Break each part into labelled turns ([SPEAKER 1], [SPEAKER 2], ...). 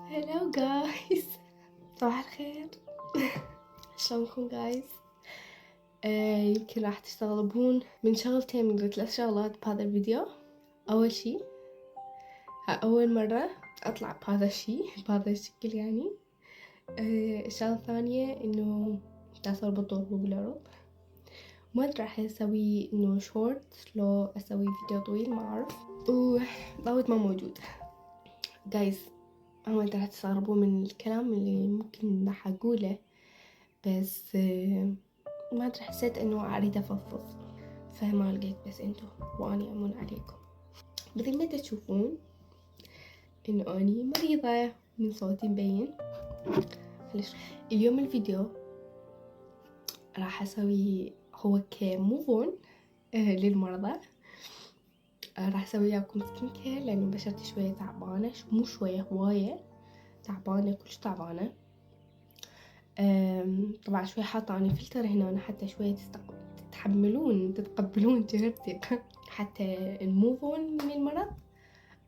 [SPEAKER 1] هلو جايز، صباح الخير. شلونكم جايز؟ يمكن راح تستغربون من شغلتين من 3 شغلات بهذا الفيديو. اول شي اول مرة اطلع بهذا الشكل يعني. الشغلة الثانية انه لا اربطوا بالعرض. ما ادري راح اسوي انه شورت لو اسوي فيديو طويل، ما اعرف. وضاود ما موجود جايز. ما ادري راح تستغربون من الكلام اللي ممكن راح اقوله، بس ما ادري حسيت انه اريد افضفض، فما لقيت بس انتو واني امون عليكم. مثل ما تشوفون انه اني مريضة، من صوتي مبين. اليوم الفيديو راح اسوي هو كموفون للمرضى. راح اسوي وياكم سكين كير لان بشرتي شوية تعبانة، مو شوية، هواية تعبانة، كلش تعبانة. طبعا شوي حاطة اني فلتر هنا حتى شوية تتقبلون جربتي حتى نموفون من المرض،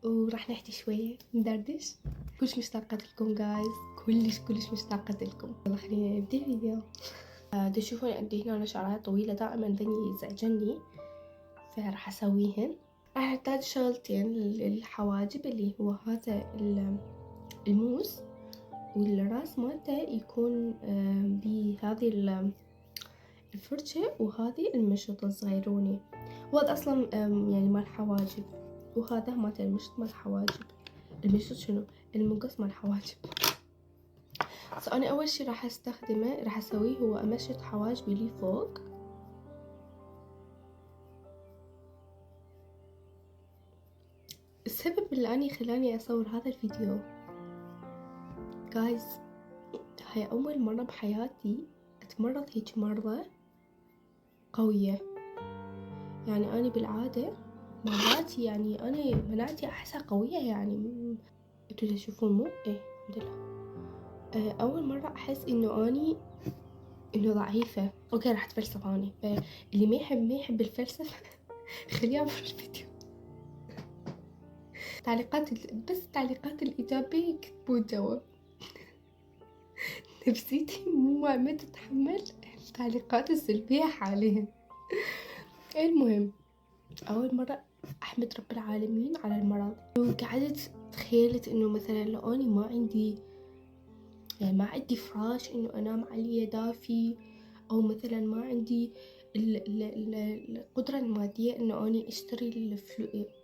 [SPEAKER 1] وراح نحكي شوية ندردش. كلش مشتاقة لكم جايز، كلش مشتاقة لكم. يلا خلينا نبدأ الفيديو. تشوفون عندي هنا شعرات طويلة دائما ذني يزعجني، فراح اسويهن. راح احتاج شغلتين للحواجب، اللي هو هذا الموس، والراس مالته يكون بهذه الفرشة، وهذه المشط الصغيروني، وهذا اصلا يعني مال حواجب، وهذا مالت المشط مال حواجب. المشط شنو؟ المقص مال حواجب. انا اول شي راح استخدمه، راح اسويه هو امشط حواجبي لي فوق. السبب اللي اني خلاني اصور هذا الفيديو جايز، هاي اول مرة بحياتي اتمرض هيج مرضى قوية. يعني أنا بالعادة مرات يعني أنا مناعتي أحسها قوية، يعني انتوا تشوفون مو؟ ايه الحمد لله. أول مرة أحس إنه أني إنه ضعيفة. أوكي راح أتفلسف أني، اللي ما يحب الفلسفة خليه يعبر الفيديو. بس التعليقات الإيجابية يكتبون جوا. نفسيتي ما تتحمل التعليقات السلبية حاليا. المهم، أول مرة أحمد رب العالمين على المرض. وقعدت تخيلت إنه مثلا لو أني ما عندي فراش إنه أنام عليه دافي، أو مثلا ما عندي القدرة المادية إنه أني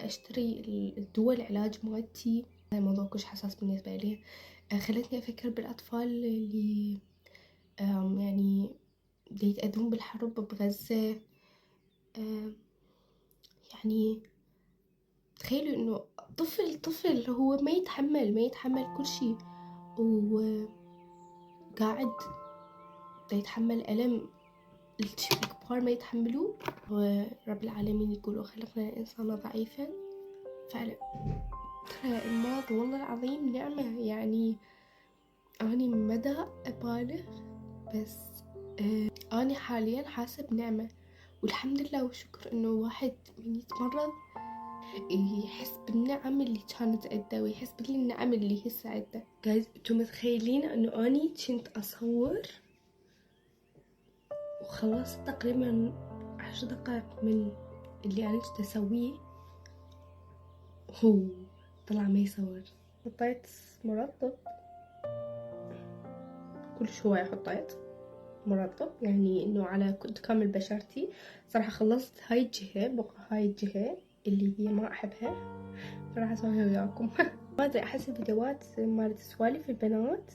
[SPEAKER 1] أشتري الدول العلاج مالتي. هاي الموضوع كلش حساس بالنسبة لي. خلتني أفكر بالأطفال اللي يعني اللي يتأذون بالحرب بغزة. يعني تخيلوا انه طفل هو ما يتحمل كل شيء، وقاعد يتحمل ألم الكبار ما يتحملوه. ورب العالمين يقول خلقنا الإنسان ضعيفا. فعلا ترى المرض والله العظيم نعمة، يعني أني مدى أبالغ، بس أنا حاليا حاسة بنعمة، والحمد لله والشكر إنه واحد من يتمرض يحس بالنعم اللي كانت عنده، ويحس بالنعم اللي هسه عنده. جايز انتو متخيلين انه اني كنت اصور وخلصت تقريبا 10 دقائق من اللي انا كنت اسويه، هو طلع ما يصور. حطيت مرطب، كلش هواية حطيت مرطب، يعني انه على كامل بشرتي. صراحة خلصت هاي الجهة، بقى هاي الجهة اللي هي ما احبها، فراح اسويها وياكم. ما ادري، احس الفيديوهات مالت سوالف البنات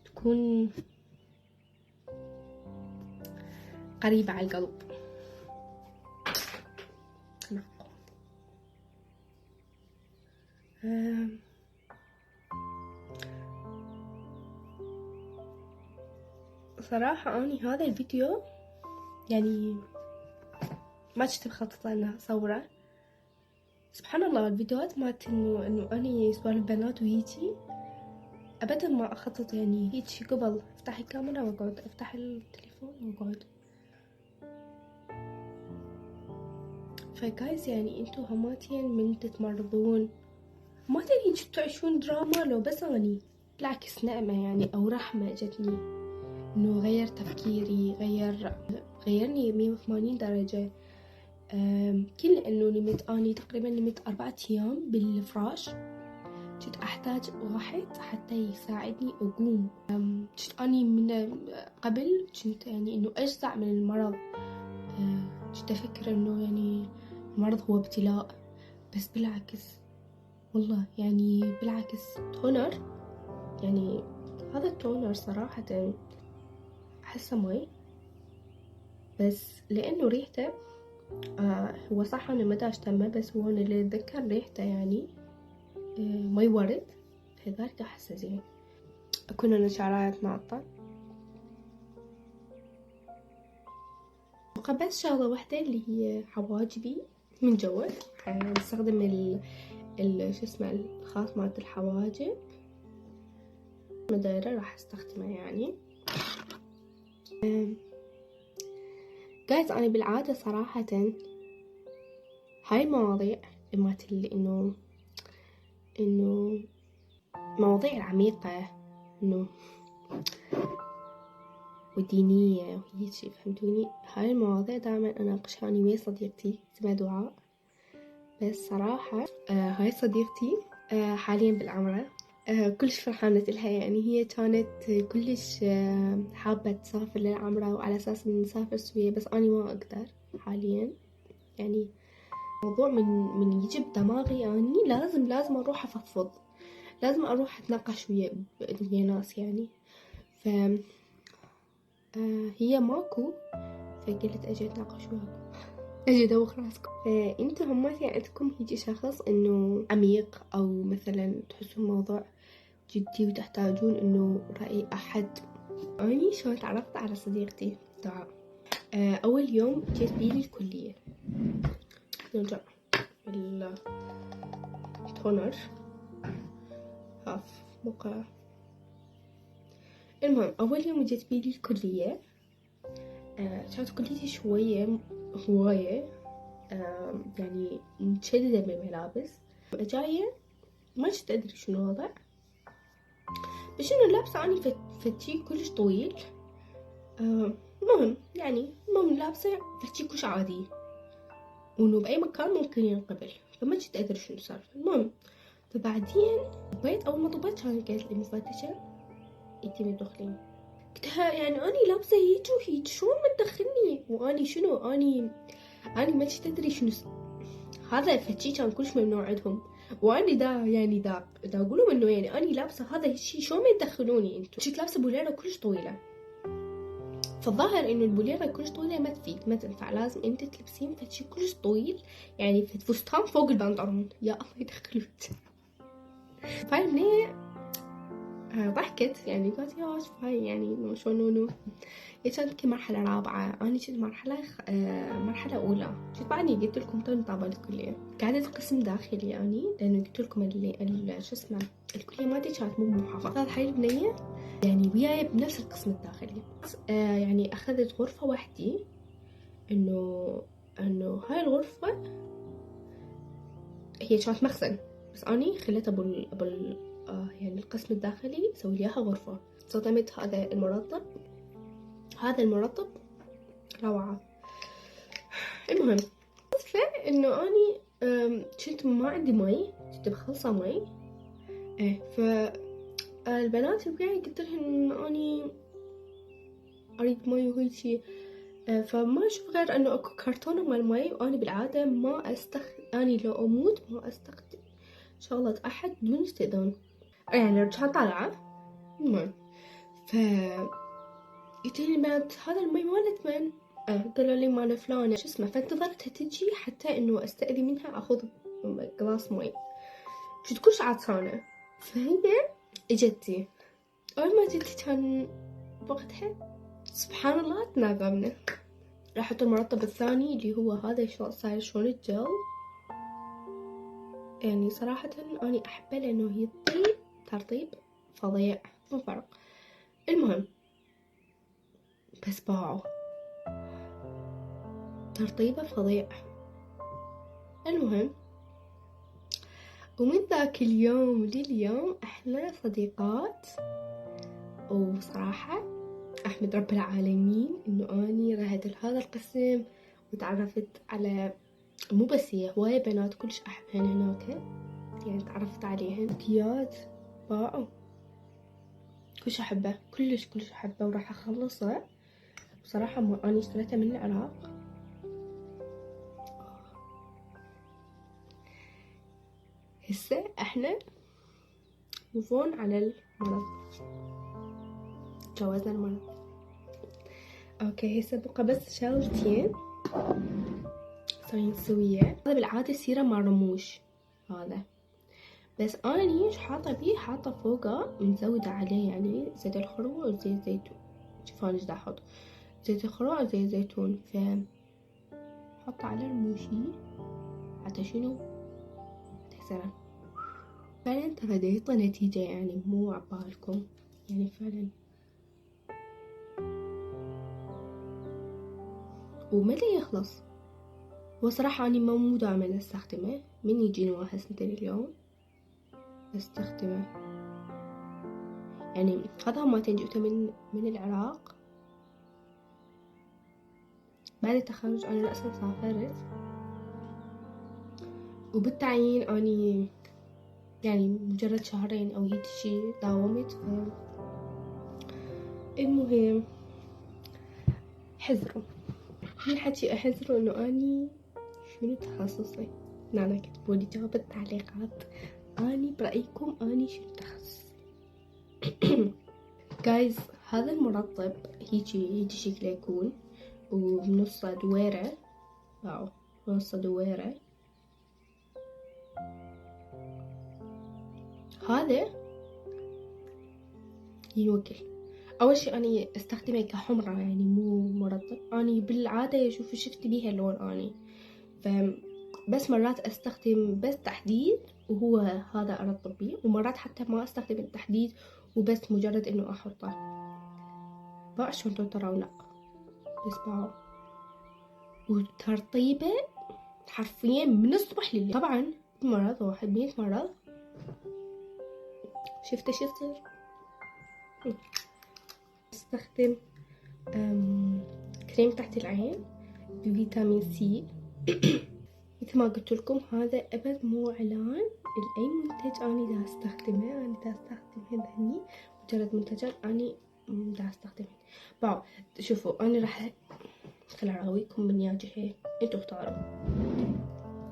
[SPEAKER 1] تكون قريبة على القلب. صراحة اني هذا الفيديو يعني ما كنت مخططة اني اصوره. سبحان الله، الفيديوهات مالت انه اني سوالف بنات وهيجي ابدا ما اخطط، يعني هيجي قبل افتح الكاميرا واقعد، افتح التليفون واقعد. فجايز يعني انتو هماتين من تتمرضون ما أدري جنتوا تعيشون دراما لو بس أني. بالعكس نعمة يعني أو رحمة جتني، إنه غير تفكيري، غيرني 180 درجة. كل إنه نمت أني تقريبا نمت 4 أيام بالفراش. كنت أحتاج واحد حتى يساعدني أقوم. كنت أني من قبل كنت يعني إنه أجزع من المرض. كنت أفكر إنه يعني المرض هو ابتلاء، بس بالعكس والله يعني بالعكس. تونر يعني هذا التونر صراحة أحسه مي، بس لأنه ريحته هو صح أنا ما أشتمه، بس هو أنا اللي أتذكر ريحته يعني مي ورد، فذلك أحسه زين. أكون أنا شعرها تنعطل. بس شغلة واحدة اللي هي حواجبي من جوا، نستخدم شو اسمه الخاص مالت الحواجب مدايرة راح استخدمه يعني. جايز أنا بالعادة صراحة هاي المواضيع مالت إنه مواضيع العميقة إنه ودينية وهيجي، فهمتوني؟ هاي المواضيع دائما أناقشها أنا ويا صديقتي اسمها دعاء. بس صراحة هاي صديقتي حاليا بالعمرة، كلش فرحانة لها يعني. هي كانت كلش حابة تسافر للعمرة وعلى أساس نسافر سويا، بس أنا ما أقدر حاليا يعني. موضوع من يجي بدماغي يعني لازم أروح أفضفض، لازم أروح أتناقش ويا ناس يعني. ف هي ماكو، فقلت أجي أتناقش وياكم، أجي أدوخ راسكم. فأنتوا هماتي عندكم هيجي شخص إنه عميق أو مثلا تحسون موضوع جدي وتحتاجون إنه رأي أحد؟ أني شلون تعرفت على صديقتي دعاء؟ أول يوم جيت بيلي الكلية، نرجع التونر هاف موقع. المهم أول يوم جيت بيلي الكلية كانت كليتي شوية هواية يعني متشددة بالملابس. جاية ما كنت أدري شنو الوضع، بس إنه لابسة أني فتشي كلش طويل. المهم لابسة فتشي كلش عادي، وإنه بأي مكان ممكن ينقبل، فما كنت أدري شنو صار. المهم فبعدين أول ما طبيت كانت قالت لي مفتشة انتي ما تدخلين. قلتها يعني أني لابسة هيج وهيج شلون ما تدخلني؟ وأني شنو أني ما كنت أدري شنو هذا الفتشي كان كلش ممنوع عندهم. وأني دا أقولهم إنه يعني أني لابسة هذا الشي شلون ما يدخلوني انتو؟ كنت لابسة بوليرة كلش طويلة، فالظاهر إنه البوليرة كلش طويلة ما تفيد، ما تنفع، لازم أنت تلبسين فتشي كلش طويل يعني فستان فوق البنطلون، يا الله يدخلوك. فاي مني ضحكت يعني، قالت يا فاي يعني شلون هي كانت يمكن مرحلة رابعة، أنا كنت مرحلة أولى. كنت بعدني قلت لكم تو طابة الكلية، قعدت قسم داخلي يعني، لأنه قلت لكم اللي شو اسمه الكلية مالتي كانت مو بمحافظة. هاي البنية يعني وياي بنفس القسم الداخلي، يعني أخذت غرفة وحدي. إنه هاي الغرفة هي كانت مخزن، بس أني خليتها يعني القسم الداخلي سوي لي إياها غرفة. صدمت هذا المرطب روعة. المهم إنه أني كنت ما عندي مي، كنت بخلصة مي. فالبنات وياي قلت لهن إنه أني أريد مي وهيجي. فما أشوف غير إنه أكو كرتونة مال مي، وأنا بالعادة ما أني لو أموت ما أستخدم شغلة أحد بدون استئذان يعني. رجعت طالعة المهم قلت لي البنات هذا المي مالت من؟ قالوا لي مال فلانة شو اسمه. فانتظرتها تجي حتى إنه أستأذي منها أخذ قلاص مي، كنت كلش عطشانة. فهي اجتي، أول ما جتي كان وقتها سبحان الله تناقمنا. راحت المرطب الثاني اللي هو هذا صاير شلون الجل، يعني صراحة أنا أحبه لأنه يطيب ترطيب فظيع مو فرق. المهم بس باعوا ترطيبه فظيع. المهم ومن ذاك اليوم لليوم احنا صديقات. وصراحة احمد رب العالمين انه اني رحت لهذا القسم وتعرفت على مو بس هي هواية بنات كلش احبهن هناك، يعني تعرفت عليهن كيات باعوا كلش احبه، كلش احبه وراح اخلصه بصراحة. ما اني اشتريته من العراق. هسه احنا موفون على المرض، جوازنا المرض. اوكي هسه بقى بس شغلتين صايرين نسويه. هذا بالعادة سيرة مع رموش هذا، بس اني ايش حاطة بيه، حاطة فوقه مزودة عليه يعني زيت الخروع وزيت زيتون. شوف انا ايش دا احط، زيت الخروع وزيت زيتون، ف حط على رموشي حتى شنو تحسنا فعلا ترى دا يطلع نتيجة، يعني مو عبالكم يعني فعلا. ومتى يخلص؟ وصراحة أنا مو دائما استخدمه، من يجيني واحد سنتين اليوم استخدمه. يعني هذا مالتين جبته من العراق بعد التخرج. أنا رأسا سافرت وبالتعيين أني يعني مجرد شهرين أو هيك شي داومت. المهم حذروا من حكي، احذروا انه اني شنو تخصصي. هنا كتبولي جواب التعليقات اني برأيكم اني شنو تخصصي. جايز هذا المرطب هيجي شكله يكون، وبنصه دويرة. واو بنصه دويرة. هذا ينوكل. اول شي اني استخدمه كحمرة يعني مو مرطب. اني بالعادة شفت بيها اللون اني، بس مرات استخدم بس تحديد وهو هذا ارطب بيه، ومرات حتى ما استخدم التحديد وبس مجرد انه احطه. باع شلون ترونه بس باعوا. وترطيبه حرفيا من الصبح لليل. طبعا مرض واحد 100 مرض. شفت شو يصير. استخدم كريم تحت العين بفيتامين سي. مثل ما قلت لكم هذا ابد مو اعلان لاي منتج اني دا استخدمه. انا دا استخدمه هني مجرد منتجات اني دا استخدمه. باو شوفوا انا راح اراويكم من يا جهه انتوا اختاروا.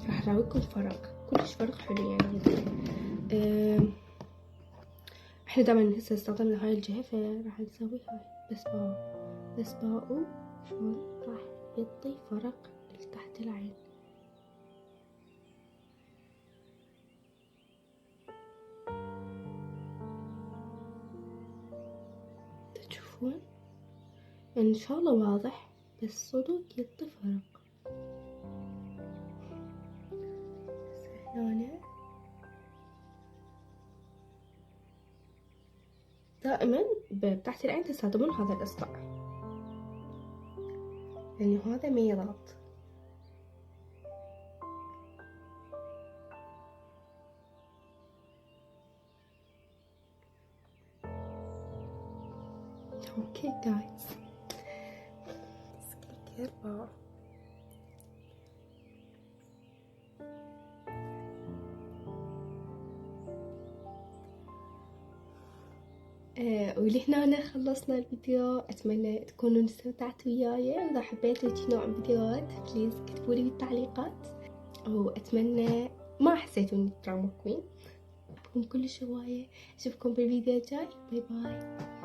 [SPEAKER 1] راح اراويكم فرق، كلش فرق حلو يعني. احنا دائما هسه استخدمنا هاي الجهه فراح نسوي هاي. بس باو شلون راح يعطي فرق تحت العين. تشوفون ان شاء الله واضح، بس صدق يعطي فرق. هنا دائما تحت العين تستخدمون هذا الاصبع لانه هذا ما يضغط. اوكي جايز سكين كير ولهنا خلصنا الفيديو. اتمنى تكونوا استمتعتوا وياي، واذا حبيتوا هيك نوع من فيديوهات بليز كتبولي بالتعليقات. واتمنى ما حسيتوا اني دراما كوين. احبكم كلش هواية. اشوفكم بالفيديو الجاي. باي باي.